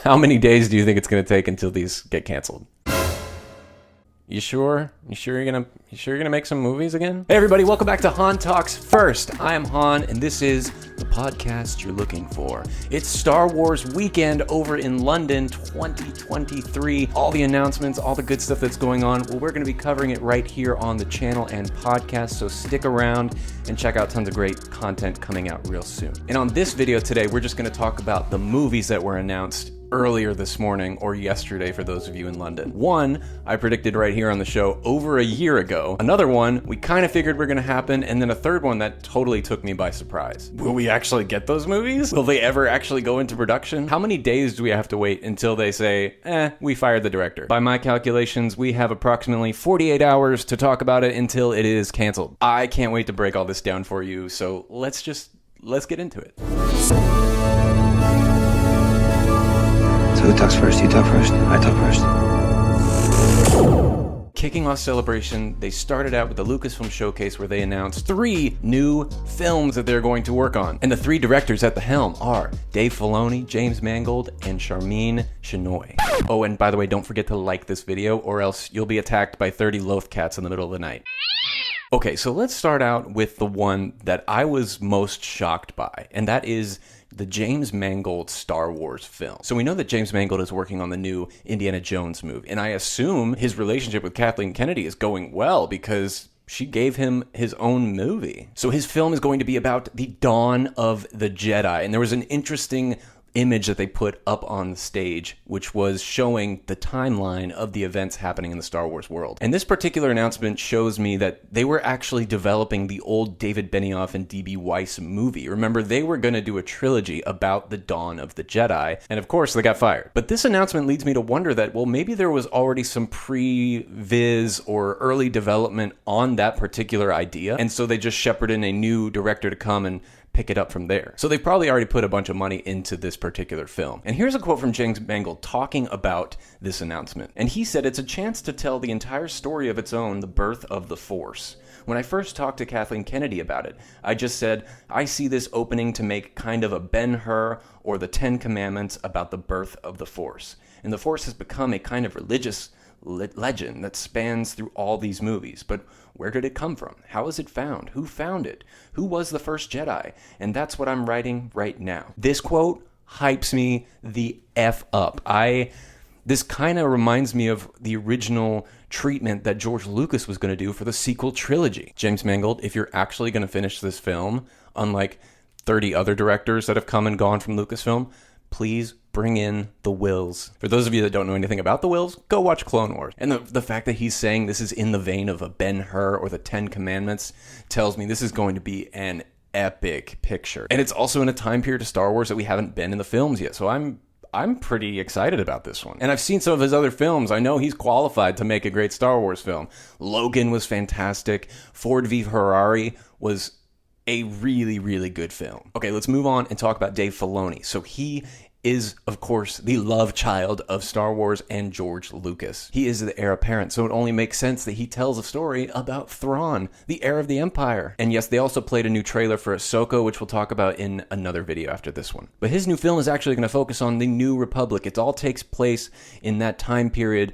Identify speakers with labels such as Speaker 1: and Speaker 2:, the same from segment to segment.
Speaker 1: How many days do you think it's going to take until these get canceled? You sure? You sure you're gonna make some movies again? Hey everybody, welcome back to Han Talks First. I am Han, and this is the podcast you're looking for. It's Star Wars weekend over in London 2023. All the announcements, all the good stuff that's going on. Well, we're gonna be covering it right here on the channel and podcast, so stick around and check out tons of great content coming out real soon. And on this video today, we're just gonna talk about the movies that were announced earlier this morning, or yesterday for those of you in London. One, I predicted right here on the show over a year ago. Another one, we kind of figured were going to happen. And then a third one that totally took me by surprise. Will we actually get those movies? Will they ever actually go into production? How many days do we have to wait until they say, we fired the director? By my calculations, we have approximately 48 hours to talk about it until it is canceled. I can't wait to break all this down for you. So let's get into it.
Speaker 2: Who talks first? You talk first. I talk first.
Speaker 1: Kicking off Celebration, they started out with the Lucasfilm showcase where they announced 3 new films that they're going to work on. And the 3 directors at the helm are Dave Filoni, James Mangold, and Charmin Chenoy. Oh, and by the way, don't forget to like this video or else you'll be attacked by 30 loath cats in the middle of the night. Okay, so let's start out with the one that I was most shocked by, and that is the James Mangold Star Wars film. So we know that James Mangold is working on the new Indiana Jones movie, and I assume his relationship with Kathleen Kennedy is going well because she gave him his own movie. So his film is going to be about the dawn of the Jedi, and there was an interesting image that they put up on the stage, which was showing the timeline of the events happening in the Star Wars world. And this particular announcement shows me that they were actually developing the old David Benioff and D.B. Weiss movie. Remember, they were going to do a trilogy about the dawn of the Jedi, and of course, they got fired. But this announcement leads me to wonder that, well, maybe there was already some pre-viz or early development on that particular idea, and so they just shepherded in a new director to come and pick it up from there. So they've probably already put a bunch of money into this particular film. And here's a quote from James Mangold talking about this announcement. And he said, "It's a chance to tell the entire story of its own, the birth of the Force. When I first talked to Kathleen Kennedy about it, I just said, I see this opening to make kind of a Ben-Hur or the 10 Commandments about the birth of the Force. And the Force has become a kind of religious legend that spans through all these movies. But where did it come from? How was it found? Who found it? Who was the first Jedi? And that's what I'm writing right now." This quote hypes me the F up. This kind of reminds me of the original treatment that George Lucas was going to do for the sequel trilogy. James Mangold, if you're actually going to finish this film, unlike 30 other directors that have come and gone from Lucasfilm, please bring in the Wills. For those of you that don't know anything about the Wills, go watch Clone Wars. And the fact that he's saying this is in the vein of a Ben-Hur or the 10 Commandments tells me this is going to be an epic picture. And it's also in a time period of Star Wars that we haven't been in the films yet. So I'm pretty excited about this one. And I've seen some of his other films. I know he's qualified to make a great Star Wars film. Logan was fantastic. Ford v Ferrari was a really, really good film. Okay, let's move on and talk about Dave Filoni. So he is, of course, the love child of Star Wars and George Lucas. He is the heir apparent, so it only makes sense that he tells a story about Thrawn, the heir of the Empire. And yes, they also played a new trailer for Ahsoka, which we'll talk about in another video after this one. But his new film is actually going to focus on the New Republic. It all takes place in that time period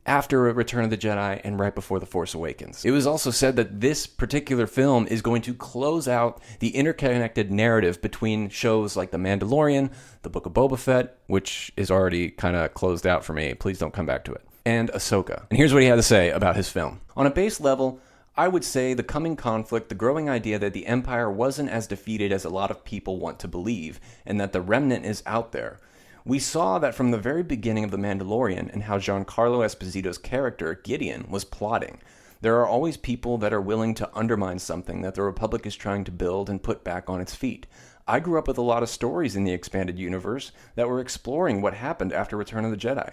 Speaker 1: after Return of the Jedi and right before The Force Awakens. It was also said that this particular film is going to close out the interconnected narrative between shows like The Mandalorian, The Book of Boba Fett, which is already kind of closed out for me, please don't come back to it, and Ahsoka. And here's what he had to say about his film. "On a base level, I would say the coming conflict, the growing idea that the Empire wasn't as defeated as a lot of people want to believe, and that the remnant is out there. We saw that from the very beginning of The Mandalorian and how Giancarlo Esposito's character, Gideon, was plotting. There are always people that are willing to undermine something that the Republic is trying to build and put back on its feet. I grew up with a lot of stories in the expanded universe that were exploring what happened after Return of the Jedi.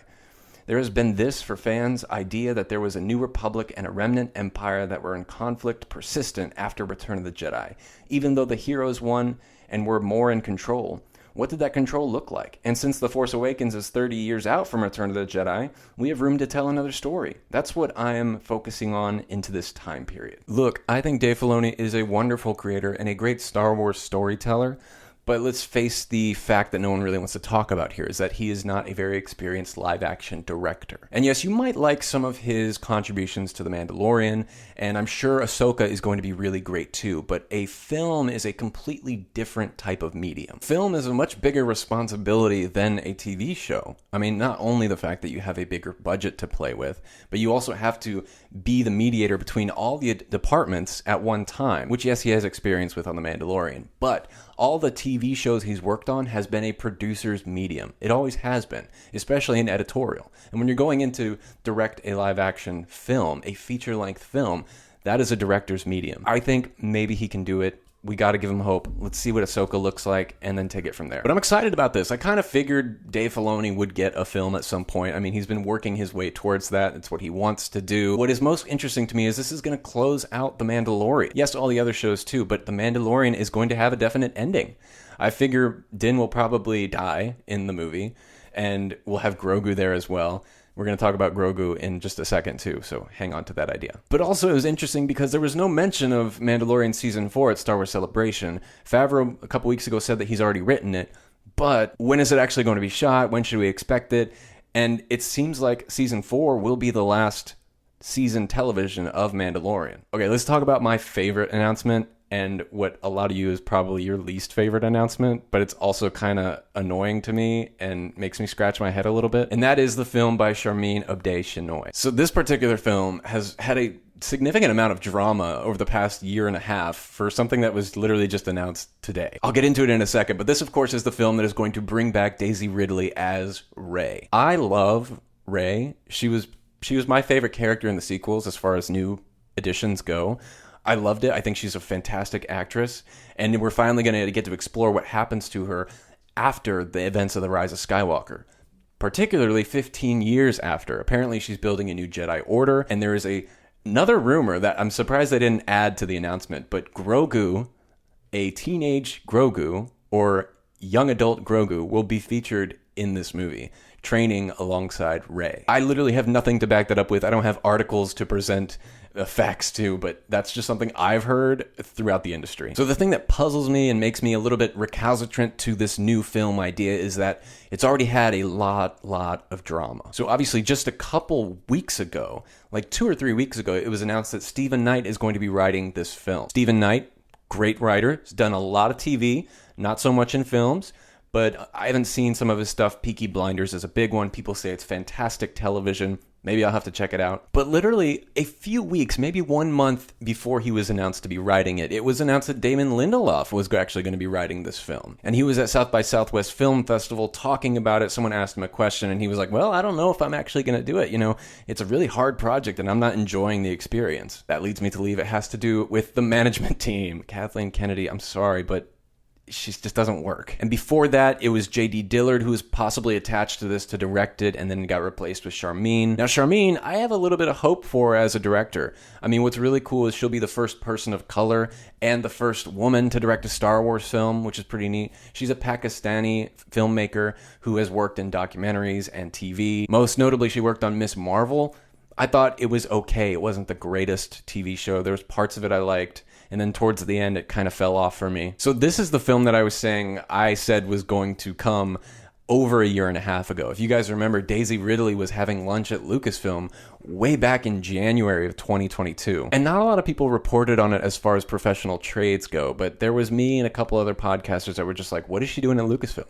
Speaker 1: There has been this, for fans, idea that there was a new republic and a remnant empire that were in conflict persistent after Return of the Jedi. Even though the heroes won and were more in control, what did that control look like? And since The Force Awakens is 30 years out from Return of the Jedi, we have room to tell another story. That's what I am focusing on into this time period. Look, I think Dave Filoni is a wonderful creator and a great Star Wars storyteller, But let's face the fact that no one really wants to talk about here is that he is not a very experienced live-action director. And yes, you might like some of his contributions to The Mandalorian, and I'm sure Ahsoka is going to be really great too, but a film is a completely different type of medium. Film is a much bigger responsibility than a TV show. I mean, not only the fact that you have a bigger budget to play with, but you also have to be the mediator between all the departments at one time, which yes, he has experience with on The Mandalorian, but all the TV shows he's worked on has been a producer's medium. It always has been, especially in editorial. And when you're going in to direct a live-action film, a feature-length film, that is a director's medium. I think maybe he can do it. We got to give him hope. Let's see what Ahsoka looks like and then take it from there. But I'm excited about this. I kind of figured Dave Filoni would get a film at some point. I mean, he's been working his way towards that. It's what he wants to do. What is most interesting to me is this is going to close out The Mandalorian. Yes, all the other shows too, but The Mandalorian is going to have a definite ending. I figure Din will probably die in the movie, and we'll have Grogu there as well. We're going to talk about Grogu in just a second, too, so hang on to that idea. But also, it was interesting because there was no mention of Mandalorian Season 4 at Star Wars Celebration. Favreau, a couple weeks ago, said that he's already written it, but when is it actually going to be shot? When should we expect it? And it seems like Season 4 will be the last season television of Mandalorian. Okay, let's talk about my favorite announcement, and what a lot of you is probably your least favorite announcement, but it's also kind of annoying to me and makes me scratch my head a little bit. And that is the film by Sharmeen Obaid-Chinoy. So this particular film has had a significant amount of drama over the past year and a half for something that was literally just announced today. I'll get into it in a second, but this, of course, is the film that is going to bring back Daisy Ridley as Rey. I love Rey. She was my favorite character in the sequels as far as new additions go. I loved it. I think she's a fantastic actress, and we're finally going to get to explore what happens to her after the events of The Rise of Skywalker, particularly 15 years after. Apparently, she's building a new Jedi Order, and there is another rumor that I'm surprised they didn't add to the announcement, but Grogu, a teenage Grogu, or young adult Grogu, will be featured in this movie, training alongside Rey. I literally have nothing to back that up with. I don't have articles to present facts to, but that's just something I've heard throughout the industry. So the thing that puzzles me and makes me a little bit recalcitrant to this new film idea is that it's already had a lot of drama. So obviously just a couple weeks ago, like 2 or 3 weeks ago, it was announced that Stephen Knight is going to be writing this film. Stephen Knight, great writer, has done a lot of TV, not so much in films, but I haven't seen some of his stuff. Peaky Blinders is a big one. People say it's fantastic television. Maybe I'll have to check it out. But literally a few weeks, maybe 1 month before he was announced to be writing it, it was announced that Damon Lindelof was actually going to be writing this film. And he was at South by Southwest Film Festival talking about it. Someone asked him a question, and he was like, well, I don't know if I'm actually going to do it. You know, it's a really hard project, and I'm not enjoying the experience. That leads me to believe it has to do with the management team. Kathleen Kennedy, I'm sorry, but she just doesn't work. And before that, it was J.D. Dillard, who was possibly attached to this to direct it, and then got replaced with Sharmeen. Now, Sharmeen, I have a little bit of hope for as a director. I mean, what's really cool is she'll be the first person of color and the first woman to direct a Star Wars film, which is pretty neat. She's a Pakistani filmmaker who has worked in documentaries and TV. Most notably, she worked on Miss Marvel. I thought it was okay. It wasn't the greatest TV show. There was parts of it I liked, and then towards the end, it kind of fell off for me. So this is the film that I said was going to come over a year and a half ago. If you guys remember, Daisy Ridley was having lunch at Lucasfilm way back in January of 2022. And not a lot of people reported on it as far as professional trades go, but there was me and a couple other podcasters that were just like, what is she doing at Lucasfilm?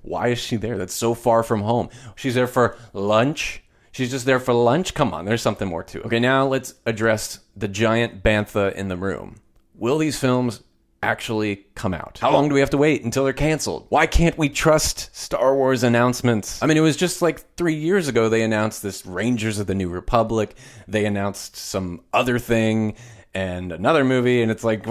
Speaker 1: Why is she there? That's so far from home. She's there for lunch. She's just there for lunch? Come on, there's something more to it. Okay, now let's address the giant bantha in the room. Will these films actually come out? How long do we have to wait until they're canceled? Why can't we trust Star Wars announcements? I mean, it was just like 3 years ago they announced this Rangers of the New Republic. They announced some other thing and another movie, and it's like,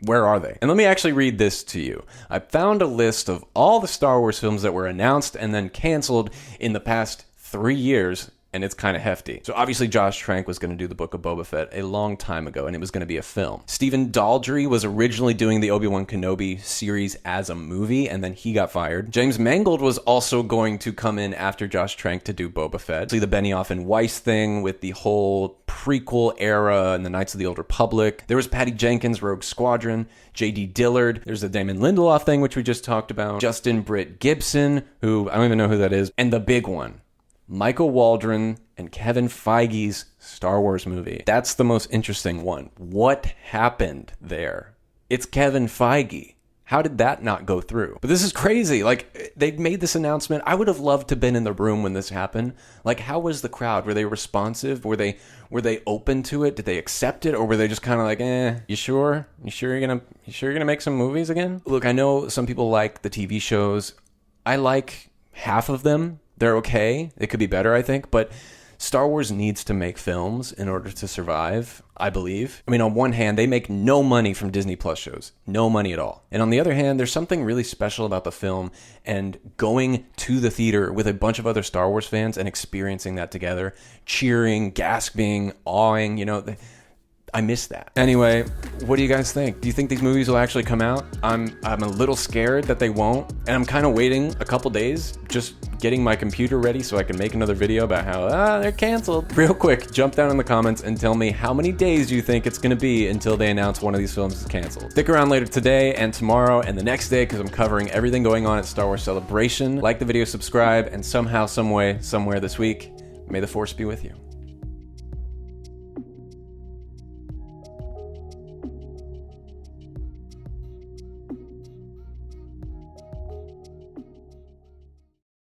Speaker 1: where are they? And let me actually read this to you. I found a list of all the Star Wars films that were announced and then canceled in the past 3 years and it's kind of hefty. So obviously Josh Trank was going to do the Book of Boba Fett a long time ago, and it was going to be a film. Stephen Daldry was originally doing the Obi-Wan Kenobi series as a movie, and then he got fired. James Mangold was also going to come in after Josh Trank to do Boba Fett. See the Benioff and Weiss thing with the whole prequel era and the Knights of the Old Republic. There was Patty Jenkins, Rogue Squadron, J.D. Dillard. There's the Damon Lindelof thing, which we just talked about. Justin Britt Gibson, who I don't even know who that is. And the big one, Michael Waldron and Kevin Feige's Star Wars movie. That's the most interesting one. What happened there? It's Kevin Feige. How did that not go through? But this is crazy. Like, they made this announcement. I would have loved to have been in the room when this happened. Like, how was the crowd? Were they responsive? Were they open to it? Did they accept it? Or were they just kind of like, you sure? You sure you're gonna make some movies again? Look, I know some people like the TV shows. I like half of them. They're okay. It could be better, I think. But Star Wars needs to make films in order to survive, I believe. I mean, on one hand, they make no money from Disney Plus shows. No money at all. And on the other hand, there's something really special about the film and going to the theater with a bunch of other Star Wars fans and experiencing that together, cheering, gasping, awing, I miss that. Anyway, what do you guys think? Do you think these movies will actually come out? I'm a little scared that they won't, and I'm kind of waiting a couple days, just getting my computer ready so I can make another video about how they're canceled. Real quick, jump down in the comments and tell me how many days you think it's gonna be until they announce one of these films is canceled. Stick around later today and tomorrow and the next day because I'm covering everything going on at Star Wars Celebration. Like the video, subscribe, and somehow, some way, somewhere this week, may the Force be with you.